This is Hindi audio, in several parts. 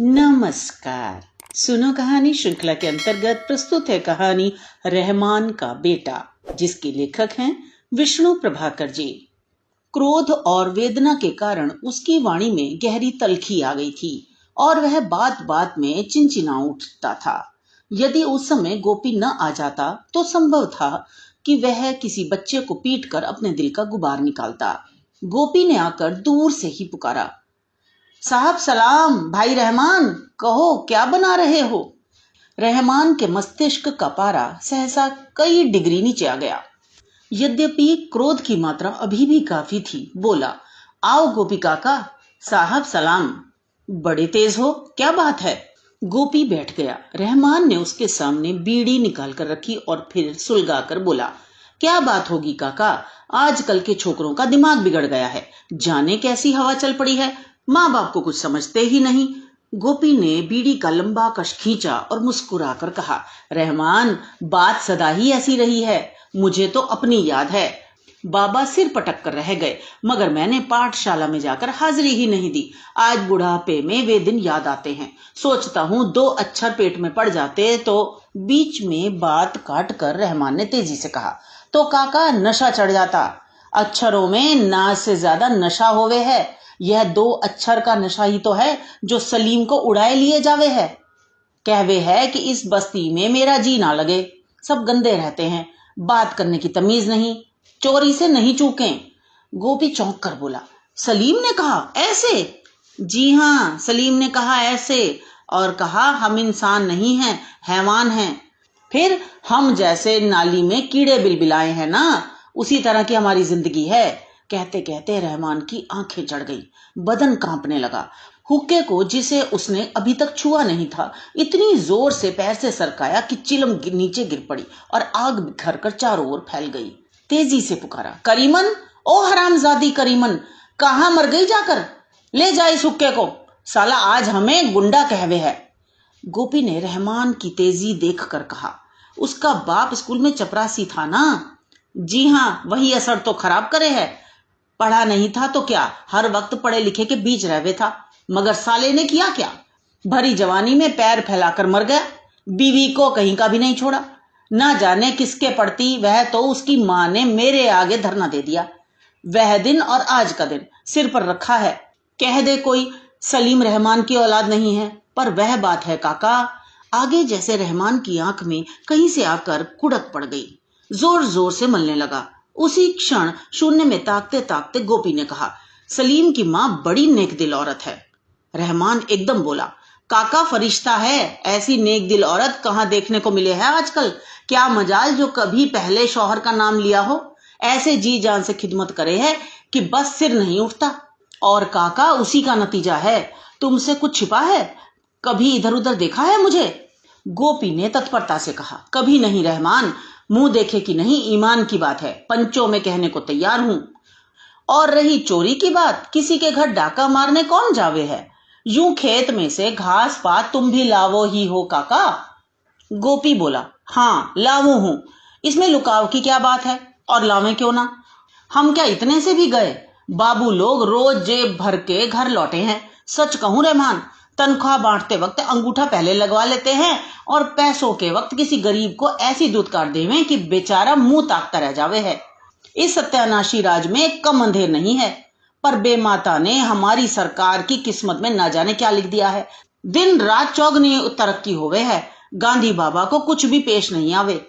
नमस्कार। सुनो कहानी श्रृंखला के अंतर्गत प्रस्तुत है कहानी रहमान का बेटा, जिसके लेखक हैं विष्णु प्रभाकर जी। क्रोध और वेदना के कारण उसकी वाणी में गहरी तलखी आ गई थी और वह बात बात में चिंचिना उठता था। यदि उस समय गोपी न आ जाता तो संभव था कि वह किसी बच्चे को पीटकर अपने दिल का गुबार निकालता। गोपी ने आकर दूर से ही पुकारा, साहब सलाम, भाई रहमान, कहो क्या बना रहे हो। रहमान के मस्तिष्क का पारा सहसा कई डिग्री नीचे आ गया। यद्यपि क्रोध की मात्रा अभी भी काफी थी। बोला, आओ गोपी काका, साहब सलाम। बड़े तेज हो, क्या बात है। गोपी बैठ गया। रहमान ने उसके सामने बीड़ी निकाल कर रखी और फिर सुलगाकर बोला, क्या बात होगी काका, आजकल के छोकरों का दिमाग बिगड़ गया है, जाने कैसी हवा चल पड़ी है, माँ बाप को कुछ समझते ही नहीं। गोपी ने बीड़ी का लंबा कश खींचा और मुस्कुराकर कहा, रहमान, बात सदा ही ऐसी रही है, मुझे तो अपनी याद है। बाबा सिर पटक कर रह गए, मगर मैंने पाठशाला में जाकर हाजिरी ही नहीं दी। आज बुढ़ापे में वे दिन याद आते हैं। सोचता हूँ 2 अक्षर पेट में पड़ जाते तो। बीच में बात काट कर रहमान ने तेजी से कहा, तो काका नशा चढ़ जाता। अक्षरों में नाज से ज्यादा नशा होवे है। यह 2 अक्षर का नशा ही तो है जो सलीम को उड़ाए लिए जावे है। कहवे है कि इस बस्ती में मेरा जी ना लगे, सब गंदे रहते हैं, बात करने की तमीज नहीं, चोरी से नहीं चूकें। गोपी चौंक कर बोला, सलीम ने कहा ऐसे? जी हाँ, सलीम ने कहा ऐसे, और कहा हम इंसान नहीं हैं, हैवान हैं। फिर हम जैसे नाली में कीड़े बिलबिलाए हैं ना, उसी तरह की हमारी जिंदगी है। कहते कहते रहमान की आंखें चढ़ गई, बदन कांपने लगा। हुक्के को, जिसे उसने अभी तक छुआ नहीं था, इतनी जोर से पैर से सरकाया कि चिलम नीचे गिर पड़ी और आग बिखर कर चारों ओर फैल गई। तेजी से पुकारा, करीमन, ओ हरामजादी करीमन, कहाँ मर गई जाकर, ले जा इस हुक्के को, साला आज हमें गुंडा कहवे है। गोपी ने रहमान की तेजी देख कर कहा, उसका बाप स्कूल में चपरासी था ना? जी हाँ, वही असर तो खराब करे है। पढ़ा नहीं था तो क्या, हर वक्त पढ़े लिखे के बीच रहवे था। मगर साले ने किया क्या, भरी जवानी में पैर फैलाकर मर गया, बीवी को कहीं का भी नहीं छोड़ा। ना जाने किसके पड़ती, वह तो उसकी माँ ने मेरे आगे धरना दे दिया। वह दिन और आज का दिन सिर पर रखा है। कह दे कोई सलीम रहमान की औलाद नहीं है, पर वह बात है काका। आगे जैसे रहमान की आंख में कहीं से आकर कुड़क पड़ गई, जोर जोर से मलने लगा। उसी क्षण शून्य में ताकते ताकते गोपी ने कहा, सलीम की माँ बड़ी नेक दिल औरत है। रहमान एकदम बोला, काका फरिश्ता है, ऐसी नेक दिल औरत कहाँ देखने को मिले है आजकल। क्या मजाल जो कभी पहले शौहर का नाम लिया हो, ऐसे जी जान से खिदमत करे है कि बस सिर नहीं उठता। और काका उसी का नतीजा है। तुमसे कुछ छिपा है? कभी इधर उधर देखा है मुझे? गोपी ने तत्परता से कहा, कभी नहीं रहमान, मुंह देखे कि नहीं, ईमान की बात है, पंचों में कहने को तैयार हूं। और रही चोरी की बात, किसी के घर डाका मारने कौन जावे है? यूं खेत में से घास पात तुम भी लावो ही हो काका। गोपी बोला, हाँ लावो हूं, इसमें लुकाव की क्या बात है, और लावे क्यों ना। हम क्या इतने से भी गए? बाबू लोग रोज जेब भर के घर लौटे हैं। सच कहूं रहमान, तनख्वाह बांटते वक्त अंगूठा पहले लगवा लेते हैं और पैसों के वक्त किसी गरीब को ऐसी दुत्कार देवें कि बेचारा मुंह ताकता रह जावे है। इस सत्यानाशी राज में कम अंधेर नहीं है, पर बेमाता ने हमारी सरकार की किस्मत में ना जाने क्या लिख दिया है। दिन रात चौगनी तरक्की होवे है, गांधी बाबा को कुछ भी पेश नहीं आवे।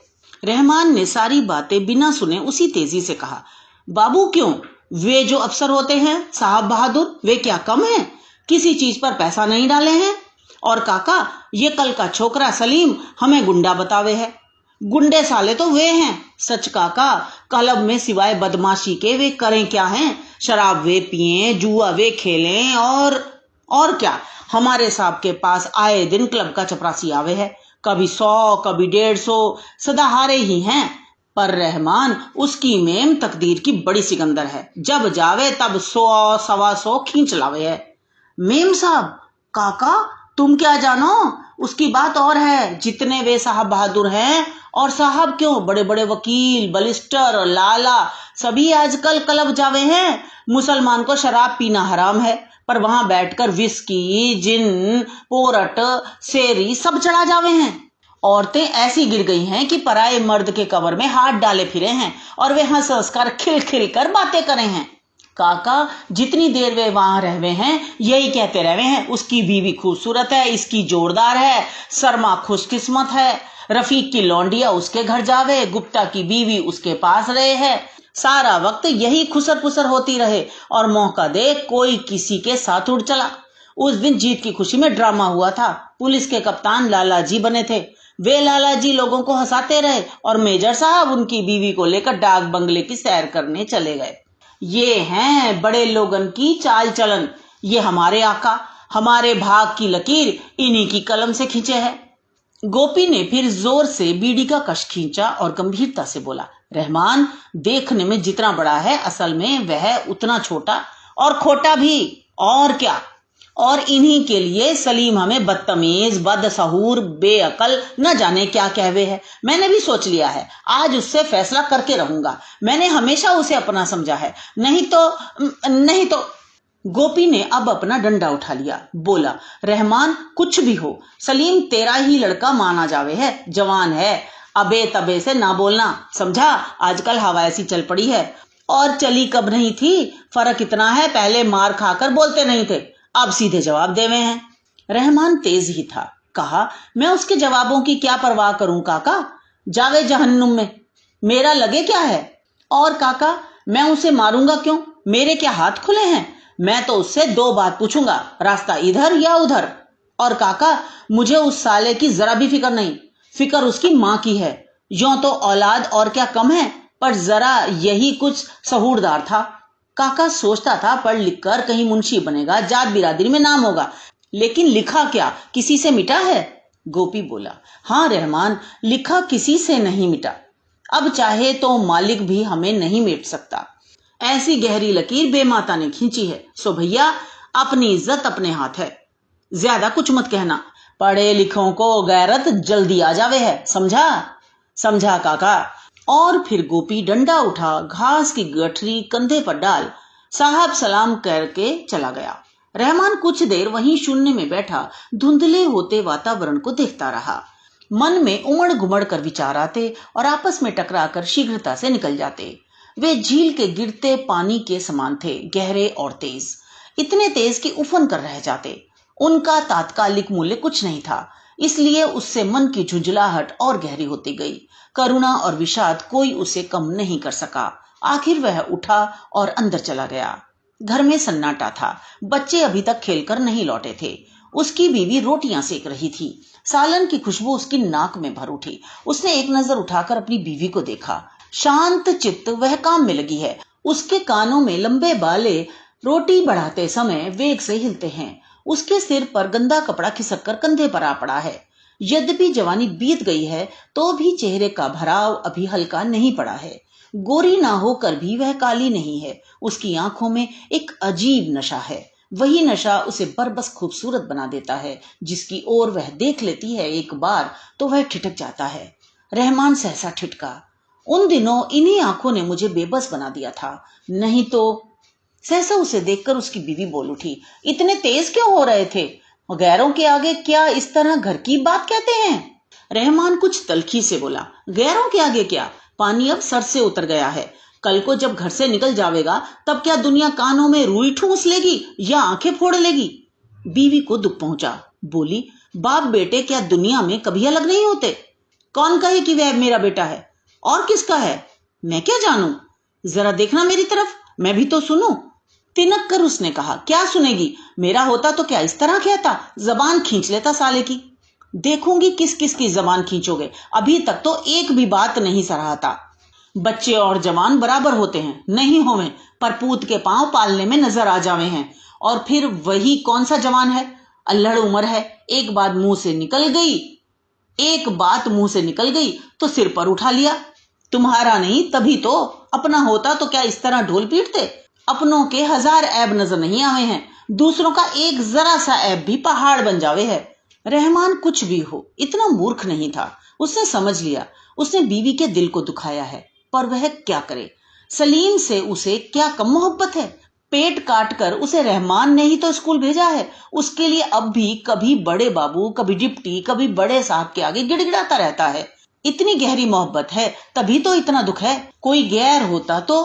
रहमान ने सारी बातें बिना सुने उसी तेजी से कहा, बाबू क्यों, वे जो अफसर होते हैं साहब बहादुर, वे क्या कम हैं? किसी चीज पर पैसा नहीं डाले हैं। और काका, ये कल का छोकरा सलीम हमें गुंडा बतावे है। गुंडे साले तो वे हैं। सच काका, क्लब में सिवाय बदमाशी के वे करें क्या हैं? शराब वे पिए, जुआ वे खेलें, और क्या, हमारे साहब के पास आए दिन क्लब का चपरासी आवे है, कभी 100 कभी 150, सदा हारे ही हैं। पर रहमान, उसकी मेम तकदीर की बड़ी सिकंदर है, जब जावे तब 100 सवा 100 खींच लावे है। मेम साहब? काका तुम क्या जानो, उसकी बात और है। जितने वे साहब बहादुर हैं, और साहब क्यों, बड़े बड़े वकील, बलिस्टर और लाला, सभी आजकल क्लब जावे हैं। मुसलमान को शराब पीना हराम है, पर वहां बैठकर विस्की, जिन, पोरट, सेरी सब चढ़ा जावे हैं। औरतें ऐसी गिर गई हैं कि पराये मर्द के कवर में हाथ डाले फिरे हैं और वे हंस हंस कर खिल खिल कर बातें करे हैं। काका जितनी देर वे वहां रहवे हैं यही कहते रहवे हैं, उसकी बीवी खूबसूरत है, इसकी जोरदार है, शर्मा खुशकिस्मत है, रफीक की लौंडिया उसके घर जावे, गुप्ता की बीवी उसके पास रहे है। सारा वक्त यही खुसर पुसर होती रहे और मौका दे कोई किसी के साथ उड़ चला। उस दिन जीत की खुशी में ड्रामा हुआ था। पुलिस के कप्तान लाला जी बने थे। वे लाला जी लोगों को हंसाते रहे और मेजर साहब उनकी बीवी को लेकर डाक बंगले की सैर करने चले गए। ये हैं बड़े लोगन की चाल चलन। ये हमारे आका, हमारे भाग की लकीर इन्हीं की कलम से खींचे है। गोपी ने फिर जोर से बीड़ी का कश खींचा और गंभीरता से बोला, रहमान देखने में जितना बड़ा है असल में वह उतना छोटा और खोटा भी। और क्या, और इन्हीं के लिए सलीम हमें बदतमीज, बदसहूर, बेअकल न जाने क्या कहवे है। मैंने भी सोच लिया है, आज उससे फैसला करके रहूंगा। मैंने हमेशा उसे अपना समझा है, नहीं तो। गोपी ने अब अपना डंडा उठा लिया, बोला, रहमान कुछ भी हो, सलीम तेरा ही लड़का माना जावे है, जवान है, अबे तबे से ना बोलना, समझा। आजकल हवा ऐसी चल पड़ी है, और चली कब नहीं थी। फर्क इतना है, पहले मार खाकर बोलते नहीं थे, अब सीधे जवाब देवे हैं। रहमान तेज ही था। कहा, मैं उसके जवाबों की क्या परवाह करूं काका, जावे जहन्नुम में, मेरा लगे क्या है। और काका मैं उसे मारूंगा क्यों, मेरे क्या हाथ खुले हैं। मैं तो उससे दो बात पूछूंगा, रास्ता इधर या उधर। और काका मुझे उस साले की जरा भी फिक्र नहीं, फिक्र उसकी माँ की है। यों तो औलाद और क्या कम है, पर जरा यही कुछ सहूरदार था। काका सोचता था पढ़ लिख कर कहीं मुंशी बनेगा, जात बिरादरी में नाम होगा, लेकिन लिखा क्या किसी से मिटा है। गोपी बोला, हाँ रहमान, लिखा किसी से नहीं मिटा, अब चाहे तो मालिक भी हमें नहीं मिट सकता। ऐसी गहरी लकीर बेमाता ने खींची है, सो भैया अपनी इज्जत अपने हाथ है, ज्यादा कुछ मत कहना। पढ़े लिखों को गैरत जल्दी आ जावे है, समझा। समझा काका। और फिर गोपी डंडा उठा, घास की गठरी कंधे पर डाल साहब सलाम करके चला गया। रहमान कुछ देर वहीं शून्य में बैठा धुंधले होते वातावरण को देखता रहा। मन में उमड़ घुमड़ कर विचार आते और आपस में टकराकर शीघ्रता से निकल जाते। वे झील के गिरते पानी के समान थे, गहरे और तेज, इतने तेज कि उफन कर रह जाते। उनका तात्कालिक मूल्य कुछ नहीं था, इसलिए उससे मन की झुंझलाहट और गहरी होती गई। करुणा और विषाद कोई उसे कम नहीं कर सका। आखिर वह उठा और अंदर चला गया। घर में सन्नाटा था, बच्चे अभी तक खेलकर नहीं लौटे थे। उसकी बीवी रोटियां सेक रही थी, सालन की खुशबू उसकी नाक में भर उठी। उसने एक नजर उठाकर अपनी बीवी को देखा, शांत चित्त वह काम में लगी है। उसके कानों में लंबे बाले रोटी बढ़ाते समय वेग से हिलते हैं। उसके सिर पर गंदा कपड़ा खिसक कर कंधे पर आ पड़ा है। यद्यपि जवानी बीत गई है तो भी चेहरे का भराव अभी हल्का नहीं पड़ा है। गोरी ना होकर भी वह काली नहीं है। उसकी आंखों में एक अजीब नशा है। वही नशा उसे बरबस खूबसूरत बना देता है। जिसकी ओर वह देख लेती है एक बार तो वह ठिठक जाता है। रहमान सहसा ठिठका। उन दिनों इन्हीं आंखों ने मुझे बेबस बना दिया था, नहीं तो। सहसा उसे देखकर उसकी बीवी बोल उठी, इतने तेज क्यों हो रहे थे, गैरों के आगे क्या इस तरह घर की बात कहते हैं। रहमान कुछ तल्खी से बोला, गैरों के आगे क्या, पानी अब सर से उतर गया है। कल को जब घर से निकल जावेगा तब क्या दुनिया कानों में रुई ठूंस लेगी या आंखें फोड़ लेगी। बीवी को दुख पहुंचा, बोली, बाप बेटे क्या दुनिया में कभी अलग नहीं होते। कौन कहे कि वह मेरा बेटा है और किसका है, मैं क्या जानूं। जरा देखना मेरी तरफ, मैं भी तो सुनूं। तिनक कर उसने कहा, क्या सुनेगी, मेरा होता तो क्या इस तरह कहता, जबान खींच लेता साले की। देखूंगी किस किस की जबान खींचोगे, अभी तक तो एक भी बात नहीं सराहता। बच्चे और जवान बराबर होते हैं, नहीं होवे पर पूत के पांव पालने में नजर आ जावे हैं। और फिर वही कौन सा जवान है, अल्लड़ उम्र है। एक बात मुंह से निकल गई तो सिर पर उठा लिया। तुम्हारा नहीं तभी तो, अपना होता तो क्या इस तरह ढोल पीटते। अपनों के 1000 ऐब नजर नहीं आवे हैं, दूसरों का एक जरा सा ऐब भी पहाड़ बन जावे है। रहमान कुछ भी हो इतना मूर्ख नहीं था। उसने समझ लिया उसने बीवी के दिल को दुखाया है, पर वह क्या करे। सलीम से उसे क्या कम मोहब्बत है। पेट काट कर उसे रहमान ने ही तो स्कूल भेजा है। उसके लिए अब भी कभी बड़े बाबू, कभी डिप्टी, कभी बड़े साहब के आगे गिड़गिड़ाता रहता है। इतनी गहरी मोहब्बत है तभी तो इतना दुख है। कोई गैर होता तो।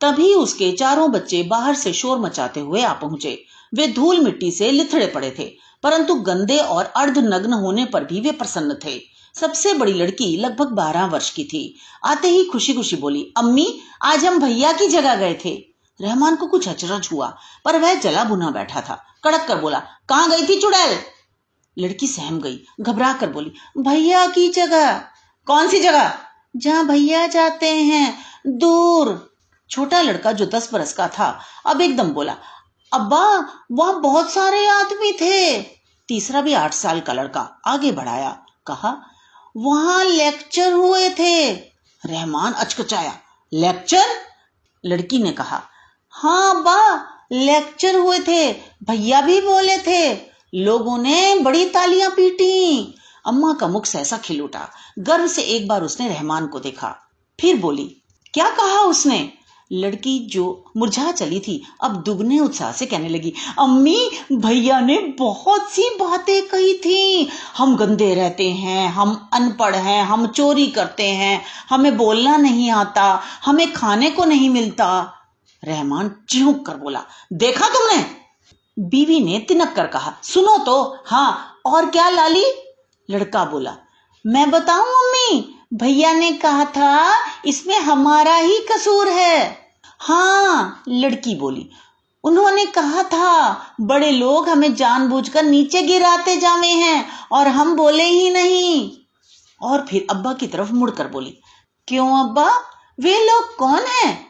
तभी उसके चारों बच्चे बाहर से शोर मचाते हुए आ पहुंचे। वे धूल मिट्टी से लिथड़े पड़े थे, परंतु गंदे और अर्धनग्न होने पर भी वे प्रसन्न थे। सबसे बड़ी लड़की लगभग 12 वर्ष की थी। आते ही खुशी खुशी बोली, अम्मी आज हम भैया की जगह गए थे। रहमान को कुछ अचरज हुआ, पर वह जला भुना बैठा था। कड़क कर बोला, कहाँ गई थी चुड़ैल? लड़की सहम गई, घबरा कर बोली, भैया की जगह। कौन सी जगह? जहाँ भैया जाते हैं, दूर। छोटा लड़का जो 10 बरस का था अब एकदम बोला, अब्बा वहां बहुत सारे आदमी थे। तीसरा भी 8 साल का लड़का आगे बढ़ाया, कहा, वहां लेक्चर हुए थे। रहमान अचकचाया, लेक्चर? लड़की ने कहा, हाँ अब्बा लेक्चर हुए थे, भैया भी बोले थे, लोगों ने बड़ी तालियां पीटी। अम्मा का मुख सहसा खिल उठा। गर्व से एक बार उसने रहमान को देखा, फिर बोली, क्या कहा उसने? लड़की जो मुरझा चली थी अब दुगने उत्साह से कहने लगी, अम्मी भैया ने बहुत सी बातें कही थी। हम गंदे रहते हैं, हम अनपढ़ हैं, हम चोरी करते हैं, हमें बोलना नहीं आता, हमें खाने को नहीं मिलता। रहमान चिढ़ कर बोला, देखा तुमने? बीवी ने तिनक कर कहा, सुनो तो। हाँ और क्या लाली? लड़का बोला, मैं बताऊं अम्मी, भैया ने कहा था इसमें हमारा ही कसूर है। हाँ लड़की बोली, उन्होंने कहा था बड़े लोग हमें जानबूझकर नीचे गिराते जावे हैं और हम बोले ही नहीं। और फिर अब्बा की तरफ मुड़कर बोली, क्यों अब्बा, वे लोग कौन हैं?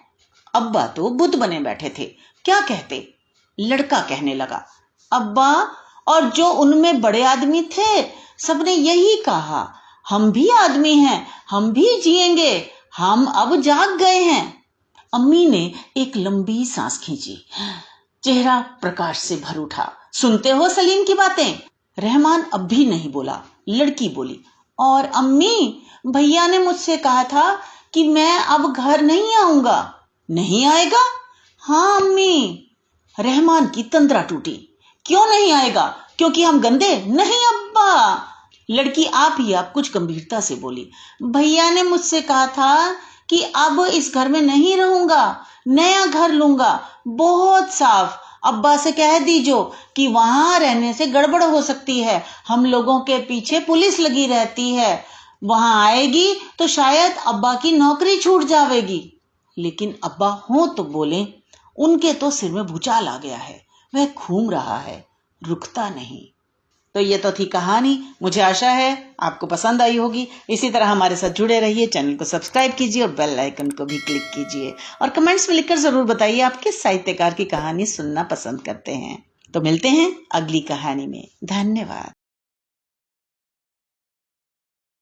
अब्बा तो बुद्ध बने बैठे थे, क्या कहते? लड़का कहने लगा, अब्बा और जो उनमें बड़े आदमी थे सबने यही कहा, हम भी आदमी हैं, हम भी जिएंगे, हम अब जाग गए हैं। अम्मी ने एक लंबी सांस खींची, चेहरा प्रकाश से भर उठा। सुनते हो सलीम की बातें? रहमान अब भी नहीं बोला। लड़की बोली, और अम्मी भैया ने मुझसे कहा था कि मैं अब घर नहीं आऊंगा। नहीं आएगा? हाँ अम्मी। रहमान की तंद्रा टूटी, क्यों नहीं आएगा? क्योंकि हम गंदे? नहीं अब्बा। लड़की आप ही आप कुछ गंभीरता से बोली, भैया ने मुझसे कहा था कि अब इस घर में नहीं रहूंगा, नया घर लूंगा, बहुत साफ। अब्बा से कह दीजो कि वहां रहने से गड़बड़ हो सकती है, हम लोगों के पीछे पुलिस लगी रहती है, वहां आएगी तो शायद अब्बा की नौकरी छूट जाएगी। लेकिन अब्बा हो तो बोले, उनके तो सिर में भूचाल आ गया है, वह घूम रहा है, रुकता नहीं। तो ये तो थी कहानी। मुझे आशा है आपको पसंद आई होगी। इसी तरह हमारे साथ जुड़े रहिए, चैनल को सब्सक्राइब कीजिए और बेल आइकन को भी क्लिक कीजिए और कमेंट्स में लिखकर जरूर बताइए आप किस साहित्यकार की कहानी सुनना पसंद करते हैं। तो मिलते हैं अगली कहानी में। धन्यवाद।